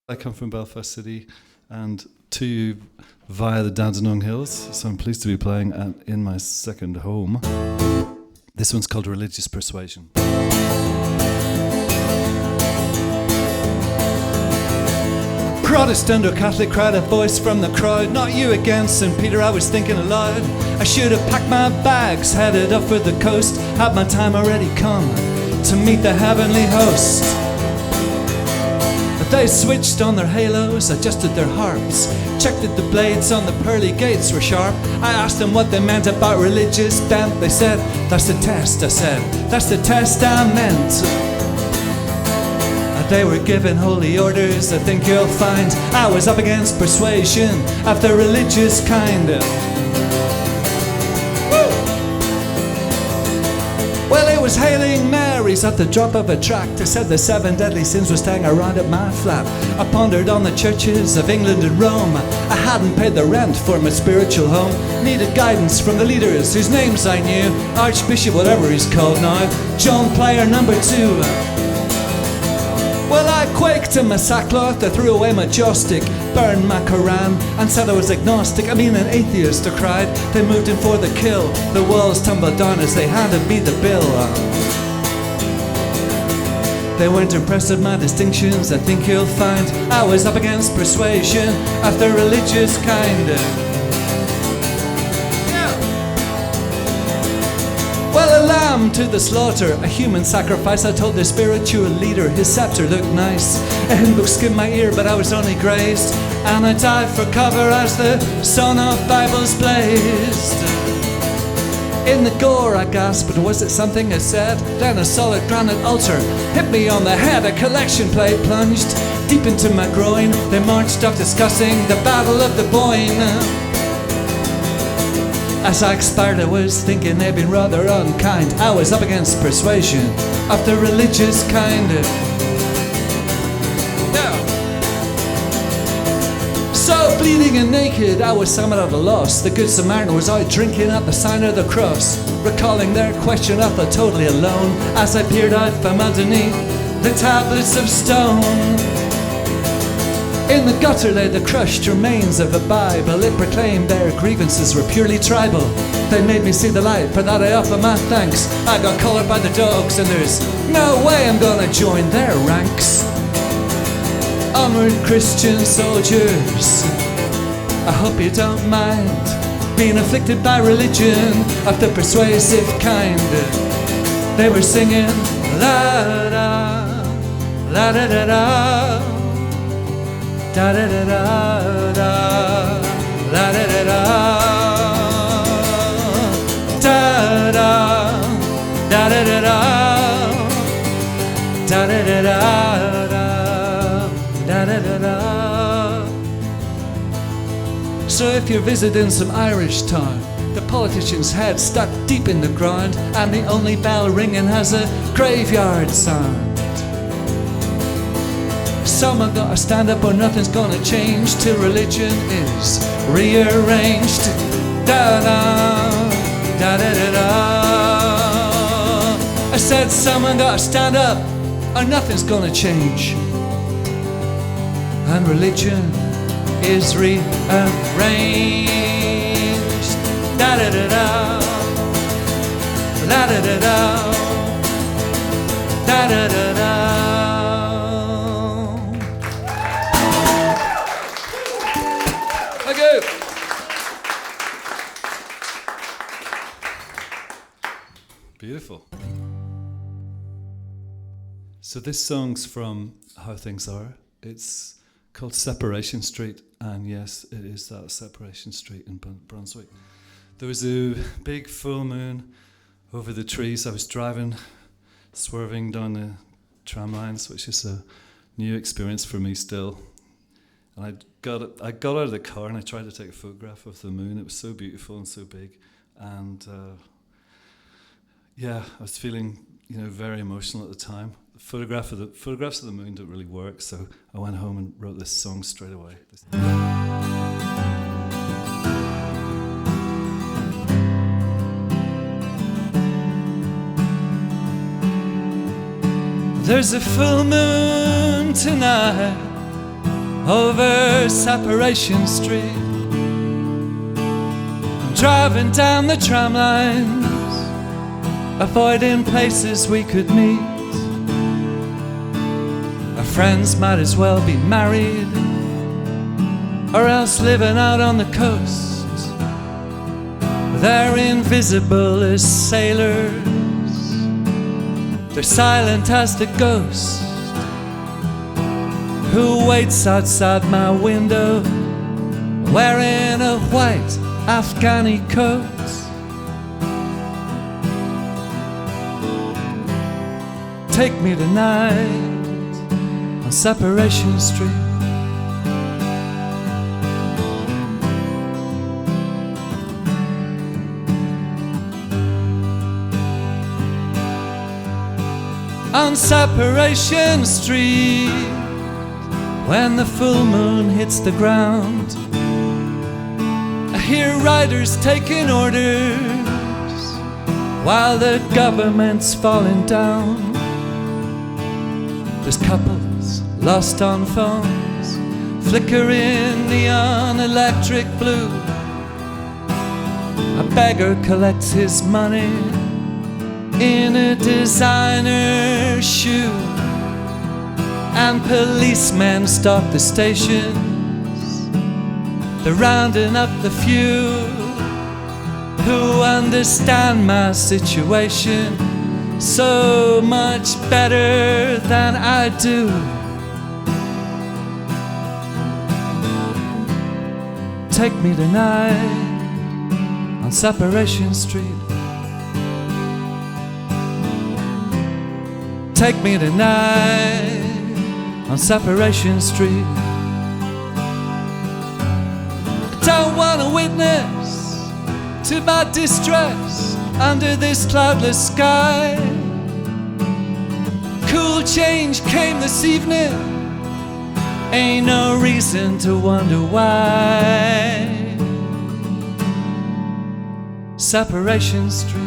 I come from Belfast City and to you via the Dandenong Hills, so I'm pleased to be playing in my second home. This one's called Religious Persuasion. Protestant or Catholic, cried a voice from the crowd. Not you again, St. Peter, I was thinking aloud. I should have packed my bags, headed up for the coast. Had my time already come to meet the heavenly host. They switched on their halos, adjusted their harps, checked that the blades on the pearly gates were sharp. I asked them what they meant about religious bent. They said, that's the test. I said, that's the test I meant. They were given holy orders. I think you'll find I was up against persuasion of the religious kind. Well, it was hailing Marys at the drop of a tract. I said the 7 deadly sins were staying around at my flat. I pondered on the churches of England and Rome. I hadn't paid the rent for my spiritual home. Needed guidance from the leaders whose names I knew. Archbishop, whatever he's called now, John Player number 2. Well, I quaked in my sackcloth, I threw away my joystick, burned my Koran, and said I was agnostic. I mean an atheist, I cried. They moved in for the kill. The walls tumbled down as they handed me the bill. They weren't impressed with my distinctions. I think you'll find I was up against persuasion of the religious kind. Well, a lamb to the slaughter, a human sacrifice. I told the spiritual leader his scepter looked nice. A hymn book skimmed my ear, but I was only grazed, and I dived for cover as the sun of Bibles blazed. In the gore I gasped, was it something I said? Then a solid granite altar hit me on the head. A collection plate plunged deep into my groin. They marched off discussing the Battle of the Boyne. As I expired, I was thinking they'd been rather unkind. I was up against persuasion of the religious kind. So bleeding and naked, I was somewhat at a loss. The Good Samaritan was out drinking at the sign of the cross. Recalling their question, I felt totally alone as I peered out from underneath the tablets of stone. In the gutter lay the crushed remains of a Bible. It proclaimed their grievances were purely tribal. They made me see the light, for that I offer my thanks. I got collared by the dogs, and there's no way I'm gonna join their ranks. Onward, Christian soldiers, I hope you don't mind being afflicted by religion of the persuasive kind. They were singing la da, la da da da, da da da da da, la da da da, da da da da da da, da da da da, da da da da. So if you're visiting some Irish town, the politician's head stuck deep in the ground, and the only bell ringing has a graveyard sound. Someone gotta stand up or nothing's gonna change till religion is rearranged. Da-da, da-da-da-da. I said someone gotta stand up or nothing's gonna change, and religion is rearranged. Da-da-da-da, la-da-da-da, da-da-da-da. Beautiful. So this song's from How Things Are. It's called Separation Street, and yes, it is that Separation Street in Brunswick. There was a big full moon over the trees. I was driving, swerving down the tram lines, which is a new experience for me still. And I got out of the car and I tried to take a photograph of the moon. It was so beautiful and so big, and yeah, I was feeling, very emotional at the time. The photographs of the moon don't really work, so I went home and wrote this song straight away. There's a full moon tonight over Separation Street. Driving down the tram lines, avoiding places we could meet. Our friends might as well be married, or else living out on the coast. They're invisible as sailors, they're silent as the ghost who waits outside my window, wearing a white Afghani coat. Take me tonight on Separation Street. On Separation Street, when the full moon hits the ground, I hear riders taking orders while the government's falling down. There's couples lost on phones, flickering neon electric blue. A beggar collects his money in a designer shoe, and policemen stop the stations. They're rounding up the few who understand my situation so much better than I do. Take me tonight on Separation Street. Take me tonight on Separation Street. I don't want to witness to my distress under this cloudless sky. Cool change came this evening, ain't no reason to wonder why. Separation Street.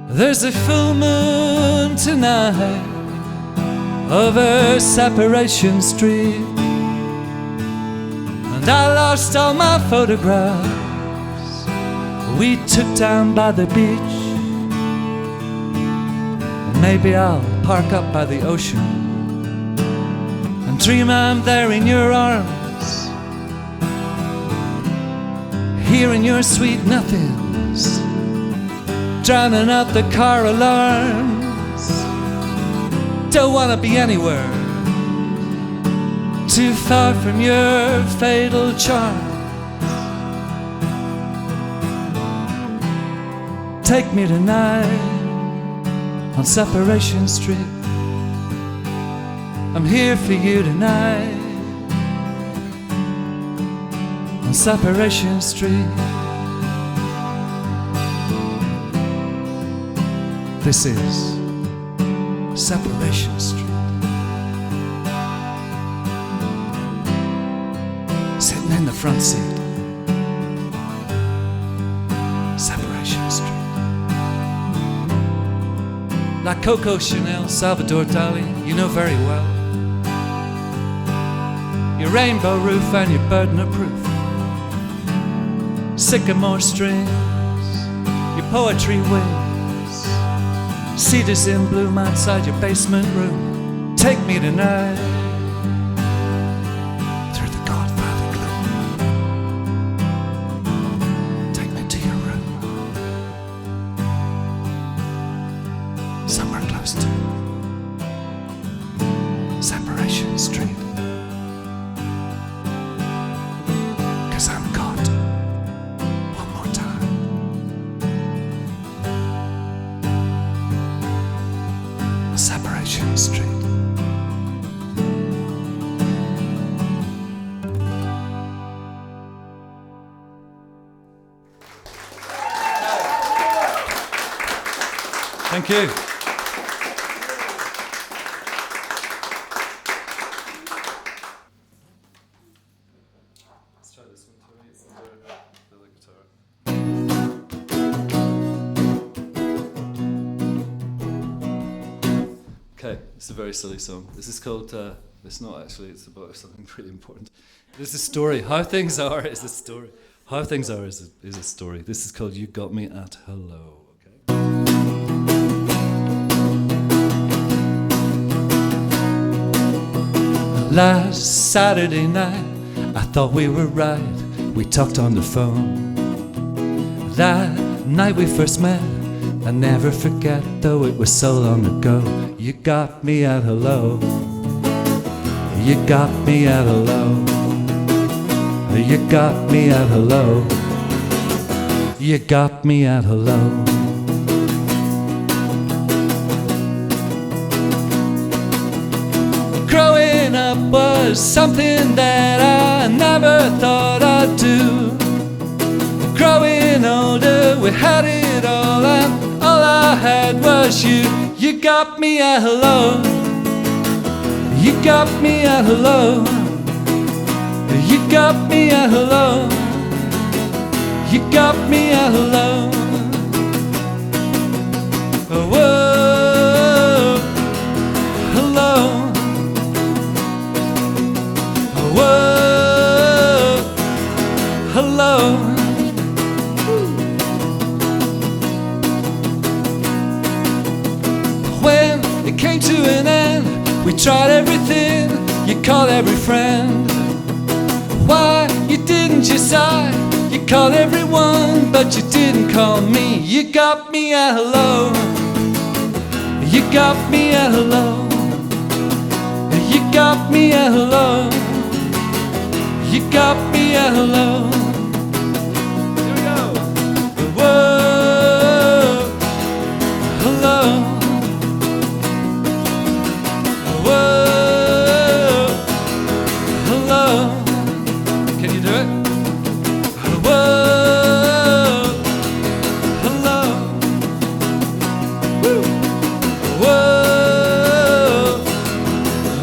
There's a full moon tonight over Separation Street, and I lost all my photographs we took down by the beach. And maybe I'll park up by the ocean and dream I'm there in your arms, hearing your sweet nothings, drowning out the car alarms. Don't want to be anywhere too far from your fatal charm. Take me tonight on Separation Street. I'm here for you tonight on Separation Street. This is Separation Street. Sitting in the front seat, Separation Street. Like Coco Chanel, Salvador Dali, you know very well. Your rainbow roof and your burden-proof sycamore strings, your poetry wings, cedars in bloom outside your basement room. Take me tonight through the Godfather gloom. Take me to your room, somewhere close to Separation Street. 'Cause I'm caught one more time. Separation Street. Thank you. Let's try this one too. It's the guitar. Okay, it's a very silly song. This is called, it's not actually, it's about something really important. This is a story. How Things Are is a story. How Things Are is a story. This is called You Got Me at Hello. Okay. Last Saturday night, I thought we were right. We talked on the phone. That night we first met, I never forget, though it was so long ago. You got me at hello. You got me at hello. You got me at hello. You got me at hello. Growing up was something that I never thought I'd do. Growing older, we had it all, and all I had was you. You got me at hello. You got me at hello. You got me at hello. You got me at hello. Whoa, hello. Whoa, hello. When it came to an end, we tried everything. You called every friend. Why you didn't just sigh? You called everyone, but you didn't call me. You got me at hello. You got me at hello. You got me at hello. You got me at hello. Here we go. Whoa, hello. Whoa, hello. Can you do it? Whoa, hello. Woo. Whoa,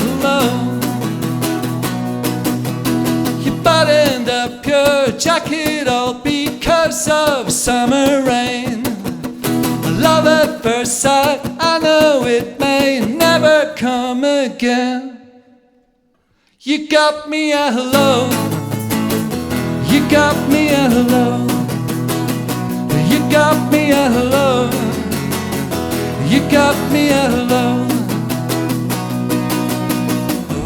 hello. You buttoned up your jacket all because of summer rain. Love at first sight, I know it may never come again. You got me at hello. You got me at hello. You got me at hello. You got me at hello.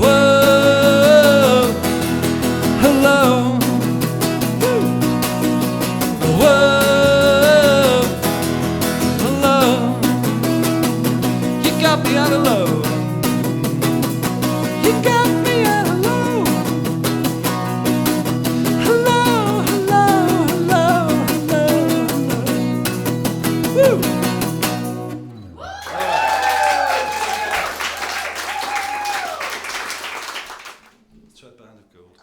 Whoa, hello. Whoa, hello. You got me at hello. You got me at hello. Hello, hello, hello, hello, hello. Woo! Let's try Band of Gold.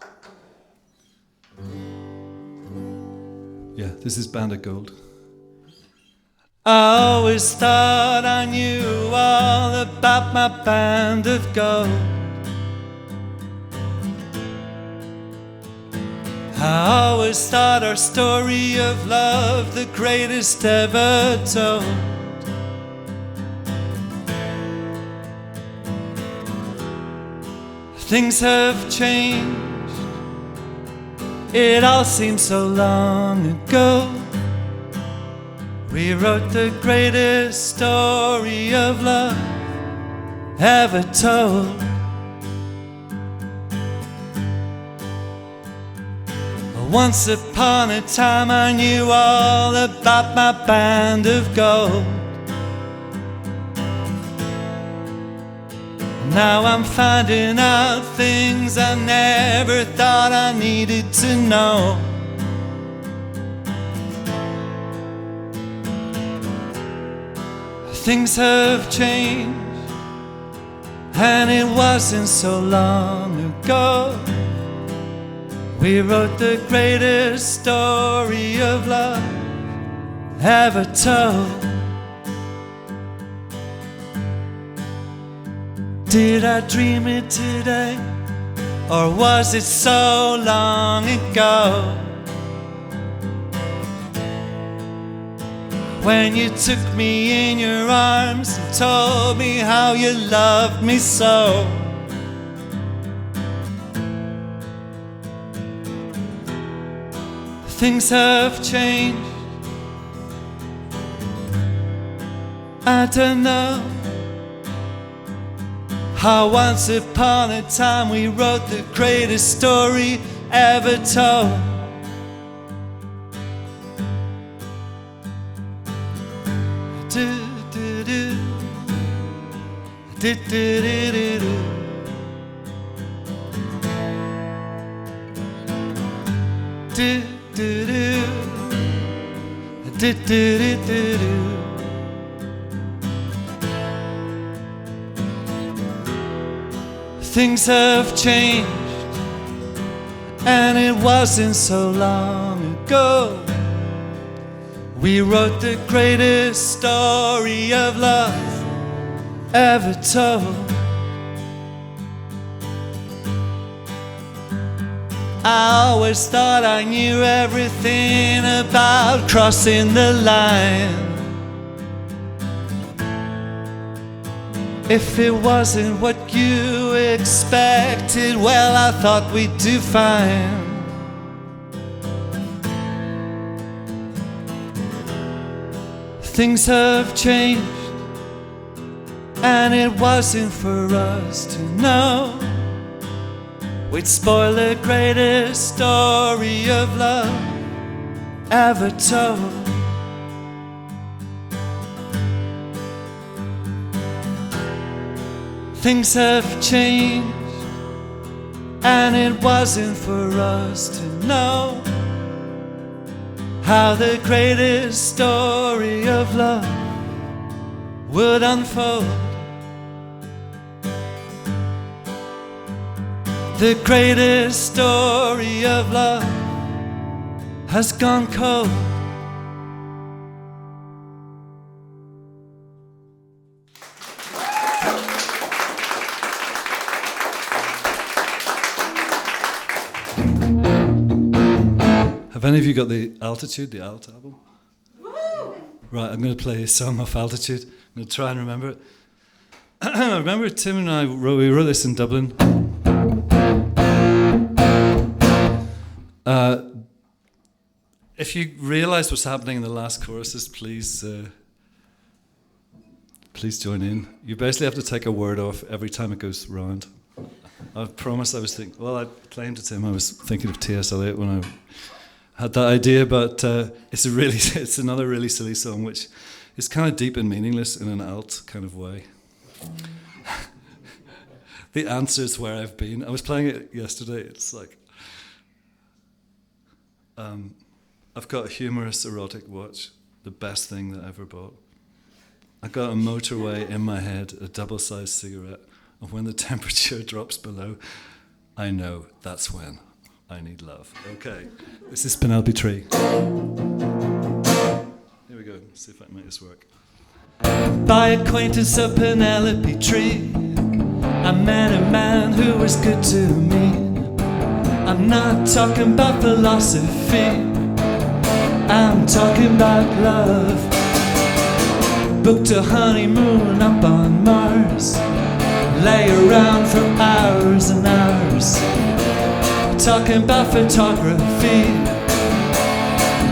Yeah, this is Band of Gold. I always thought I knew all about my band of gold. I always thought our story of love the greatest ever told. Things have changed. It all seems so long ago. We wrote the greatest story of love ever told. Once upon a time I knew all about my band of gold. Now I'm finding out things I never thought I needed to know. Things have changed, and it wasn't so long ago. We wrote the greatest story of love ever told. Did I dream it today, or was it so long ago? when you took me in your arms and told me how you loved me so. Things have changed. I don't know how once upon a time we wrote the greatest story ever told. Do do do do do do do do. Do do do do do do do. Things have changed, and it wasn't so long ago we wrote the greatest story of love ever told. I always thought I knew everything about crossing the line. If it wasn't what you expected, well, I thought we'd do fine. Things have changed, and it wasn't for us to know we'd spoil the greatest story of love ever told. Things have changed, and it wasn't for us to know how the greatest story of love would unfold. The greatest story of love has gone cold. Have any of you got the Altitude, the Alt album? Woo! Right, I'm going to play a song off Altitude. I'm going to try and remember it. I remember Tim and I we wrote this in Dublin. If you realise what's happening in the last choruses, please join in. You basically have to take a word off every time it goes round. I promised I was thinking. Well, I claimed to Tim I was thinking of T.S. Eliot when I had that idea, but it's another really silly song, which is kind of deep and meaningless in an alt kind of way. The answer's where I've been. I was playing it yesterday. It's like, I've got a humorous erotic watch, the best thing that I ever bought. I got a motorway in my head, a double-sized cigarette, and when the temperature drops below, I know that's when I need love. Okay, this is Penelope Tree. Here we go, see if I can make this work. By acquaintance of Penelope Tree, I met a man who was good to me. I'm not talking about philosophy, I'm talking about love. Booked a honeymoon up on Mars, lay around for hours and hours, talking about photography,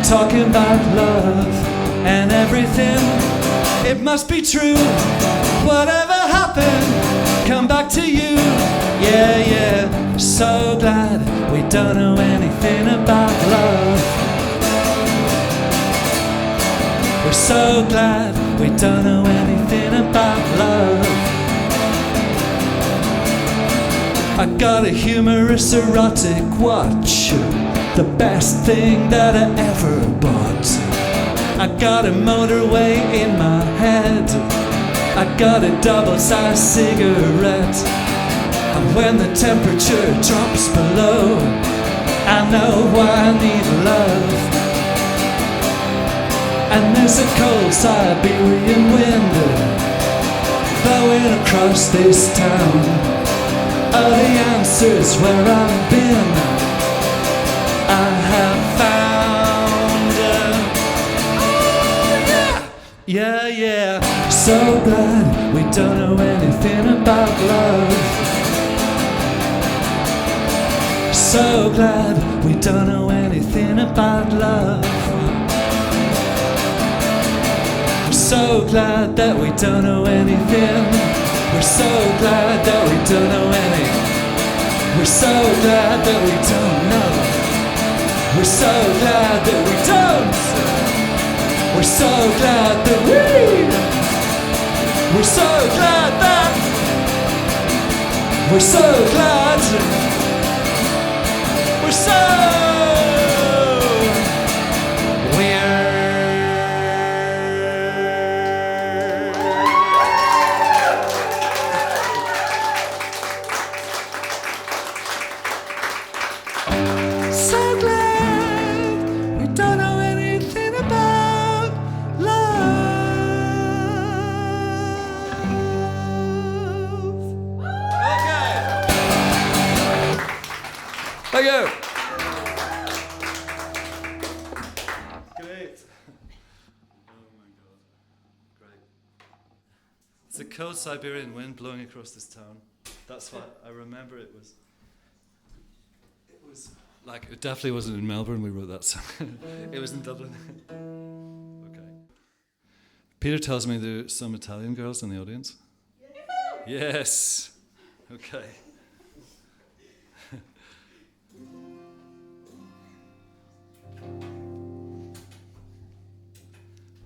talking about love and everything. It must be true, whatever happened, come back to you. Yeah, yeah, so glad we don't know anything about love. We're so glad we don't know anything about love. I got a humorous erotic watch, the best thing that I ever bought. I got a motorway in my head, I got a double-sized cigarette. And when the temperature drops below, I know why I need love. And there's a cold Siberian wind blowing across this town. All the answers where I've been, I have found. Oh yeah! Yeah, yeah. So glad we don't know anything about love. So glad we don't know anything about love. We're so glad that we don't know anything. We're so glad that we don't know any. We're so glad that we don't know. We're so glad that we don't. We're so glad that we're so glad that we're so glad we're so so glad we don't know anything about thank you. Great. Oh my God. Great. It's a cold Siberian wind blowing across this town. That's why I remember it was like, it definitely wasn't in Melbourne we wrote that song. It was in Dublin. Okay. Peter tells me there's some Italian girls in the audience. Yes. Okay.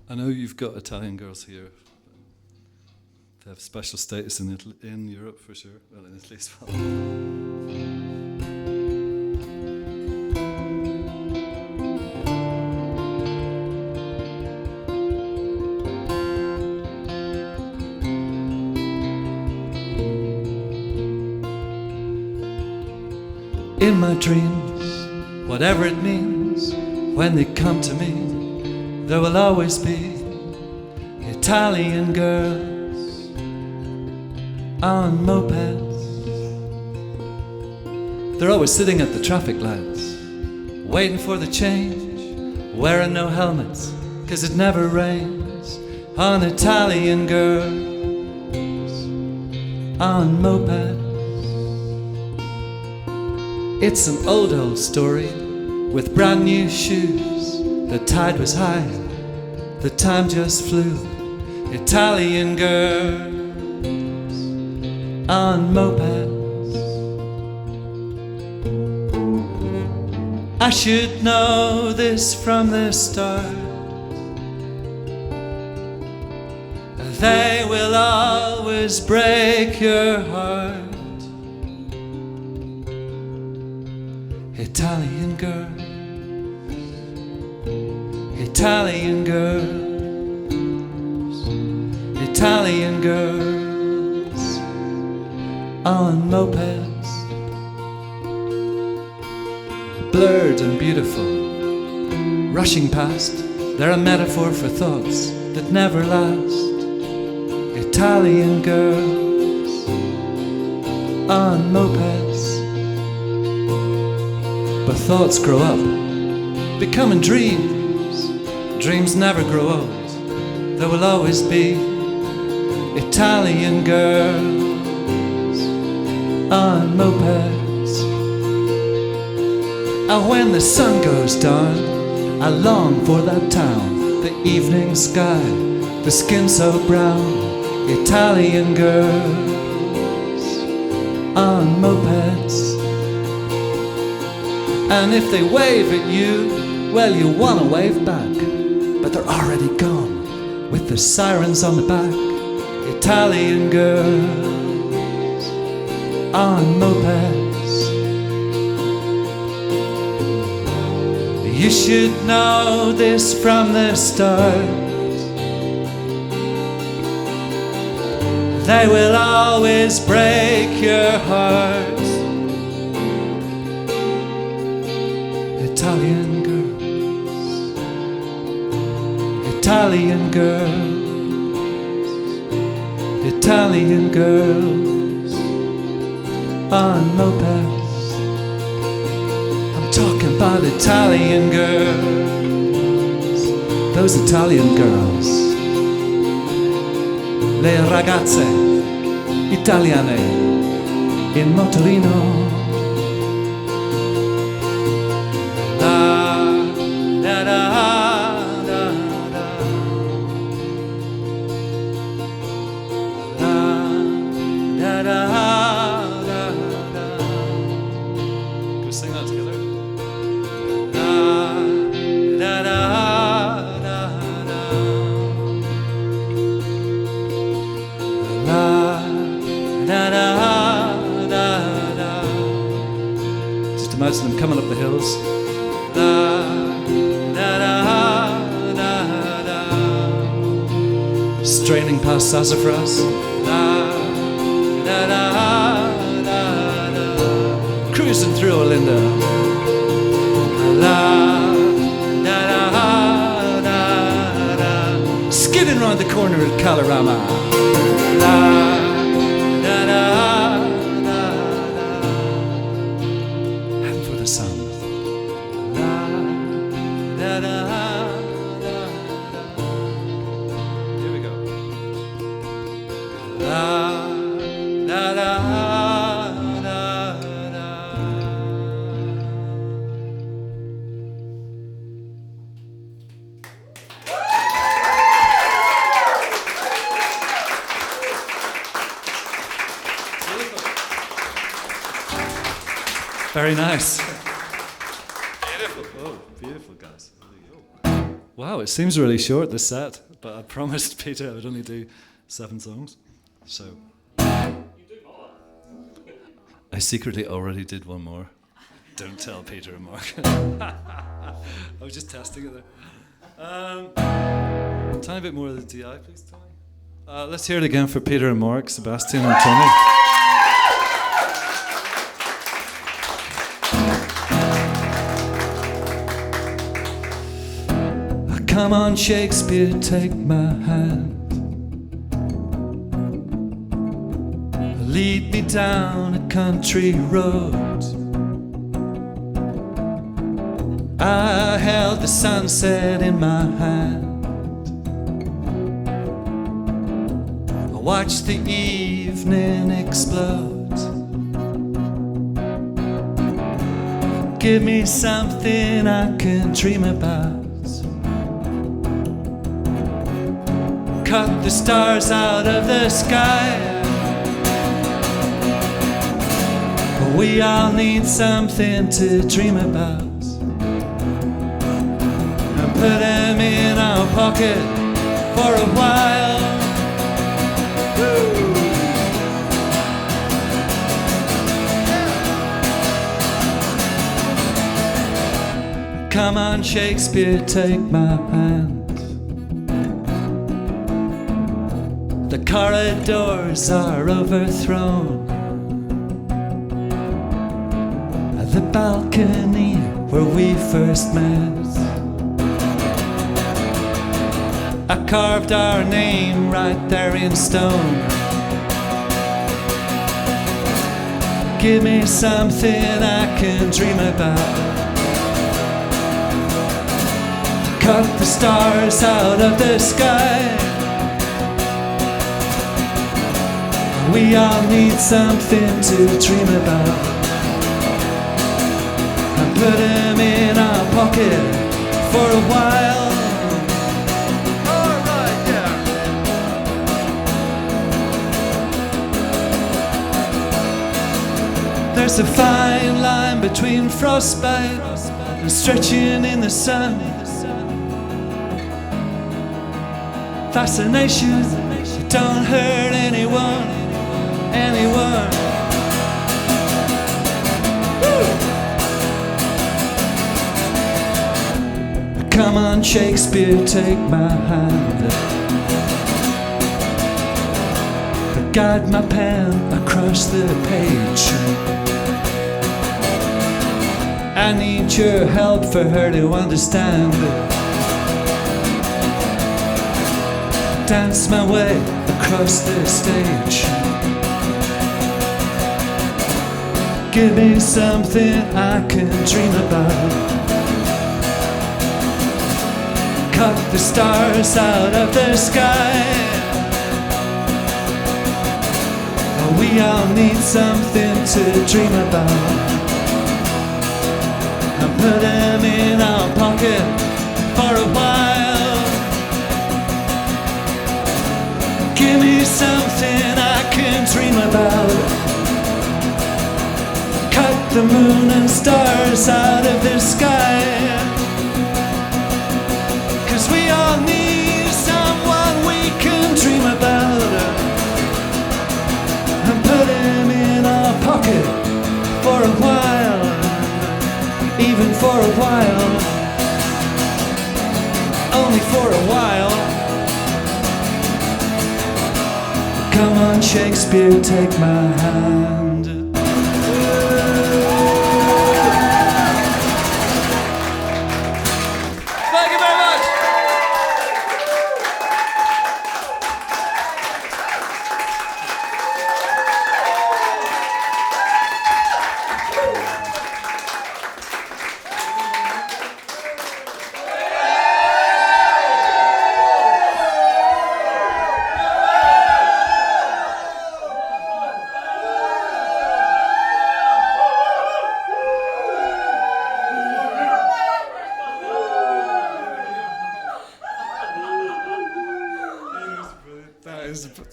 I know you've got Italian girls here. They have special status in Italy, in Europe for sure. Well, in Italy as well. In my dreams, whatever it means, when they come to me, there will always be Italian girls on mopeds. They're always sitting at the traffic lights, waiting for the change, wearing no helmets, 'cause it never rains on Italian girls on mopeds. It's an old story with brand new shoes. The tide was high, the time just flew. Italian girls on mopeds. I should know this from the start. They will always break your heart. Italian girls, Italian girls, Italian girls on mopeds. Blurred and beautiful, rushing past, they're a metaphor for thoughts that never last. Italian girls on mopeds. But thoughts grow up, becoming dreams. Dreams never grow old. There will always be Italian girls on mopeds. And when the sun goes down, I long for that town, the evening sky, the skin so brown. Italian girls on mopeds. And if they wave at you, well, you wanna wave back, but they're already gone with the sirens on the back. Italian girls on mopeds. You should know this from the start. They will always break your heart. Italian girls, Italian girls, Italian girls on mopeds. I'm talking about Italian girls, those Italian girls le ragazze italiane in motorino. Da, da, da, da, da, da, da, da. Can we sing that together? Da, da, da, da, da. La, da, da, da, da. Just imagine them coming up the hills. La, da, da, da, da. Straining past sassafras. La, da, da, da, da. Cruising through Olinda. La, da, da, da, da. Skidding round the corner at Kalorama. La, da, da, da, da. And for the sound. La, da, da, da, da. Here we go. La, da, da, da, da. Very nice. Beautiful. Oh, beautiful, guys. Wow, it seems really short, this set, but I promised Peter I would only do 7 songs. So. You did more. I secretly already did one more. Don't tell Peter and Mark. I was just testing it there. Tiny bit more of the DI, please, Tony. Let's hear it again for Peter and Mark, Sebastian and Tony. Come on, Shakespeare, take my hand. Lead me down a country road. I held the sunset in my hand. I watched the evening explode. Give me something I can dream about. Cut the stars out of the sky. We all need something to dream about. And put them in our pocket for a while. Woo! Come on, Shakespeare, take my hand. The corridors are overthrown. The balcony where we first met. I carved our name right there in stone. Give me something I can dream about. Cut the stars out of the sky. We all need something to dream about. And put them in our pocket for a while. Alright, yeah. There's a fine line between frostbite and stretching in the sun. Fascination, don't hurt anyone. Come on, Shakespeare, take my hand. Guide my pen across the page. I need your help for her to understand. Dance my way across the stage. Give me something I can dream about. Cut the stars out of the sky. We all need something to dream about, and put them in our pocket for a while. Give me something I can dream about. Cut the moon and stars out of the sky, 'cause we all need someone we can dream about, and put him in our pocket for a while, even for a while, only for a while. Come on, Shakespeare, take my hand. Thank you very much.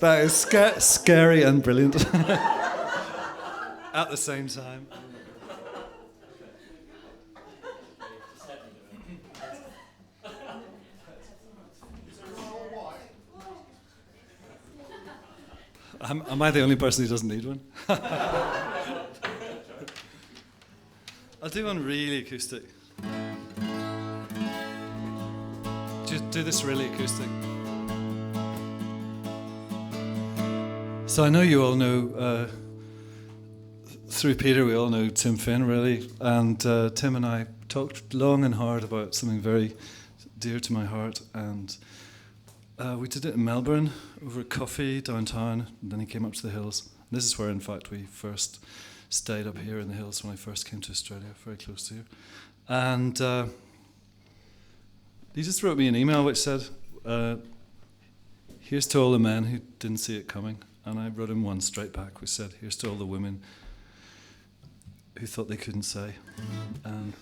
That is scary and brilliant at the same time. Am I the only person who doesn't need one? I'll do one really acoustic. Just do this really acoustic. So I know you all know, through Peter we all know Tim Finn really, and Tim and I talked long and hard about something very dear to my heart, and we did it in Melbourne over a coffee downtown, and then he came up to the hills. And this is where in fact we first stayed up here in the hills when I first came to Australia, very close to you. And he just wrote me an email which said, here's to all the men who didn't see it coming. And I wrote him one straight back which said, here's to all the women who thought they couldn't say. And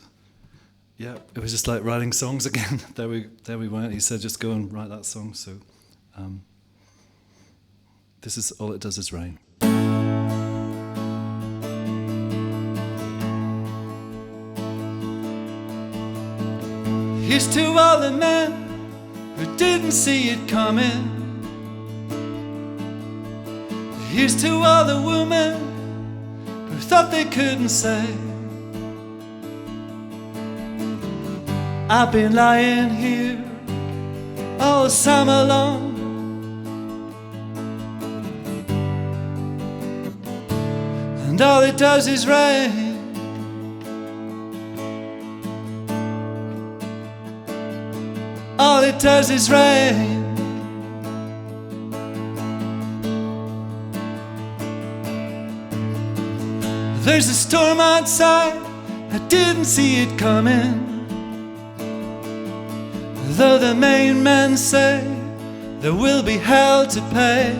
yeah, it was just like writing songs again. there we went. He said, just go and write that song. So this is All It Does Is Rain. Here's to all the men who didn't see it coming. Here's to all the women who thought they couldn't say. I've been lying here all summer long, and all it does is rain. All it does is rain. There's a storm outside, I didn't see it coming. Though the main men say there will be hell to pay,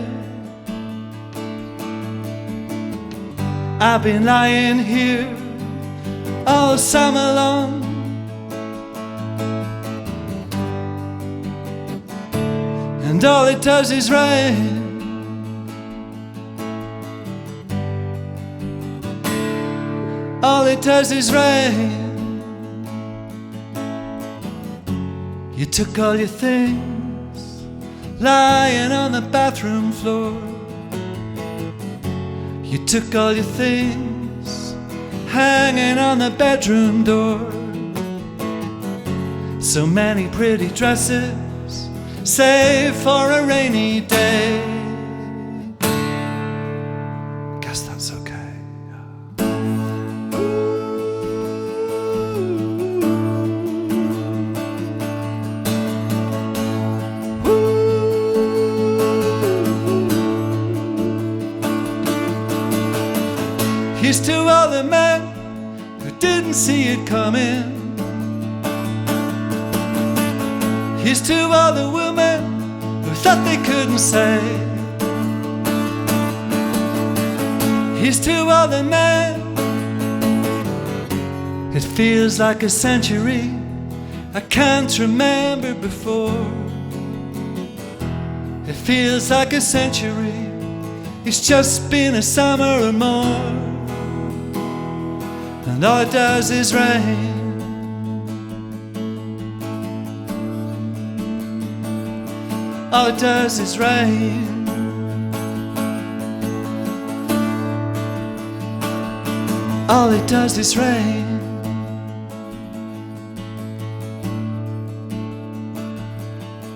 I've been lying here all summer long, and all it does is rain. All it does is rain. You took all your things lying on the bathroom floor. You took all your things hanging on the bedroom door. So many pretty dresses saved for a rainy day. Guess that's okay. Here's to all the men who didn't see it coming. Here's to all the women who thought they couldn't say. He's too old a man. It feels like a century. I can't remember before. It feels like a century. It's just been a summer or more. And all it does is rain. All it does is rain. All it does is rain.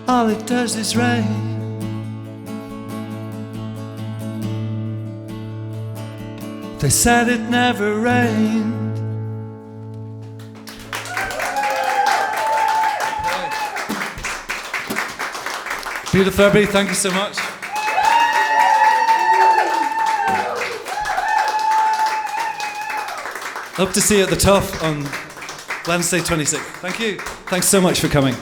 All it does is rain. They said it never rained. Beautiful, everybody. Thank you so much. Hope to see you at the Toff on Wednesday 26th. Thank you. Thanks so much for coming.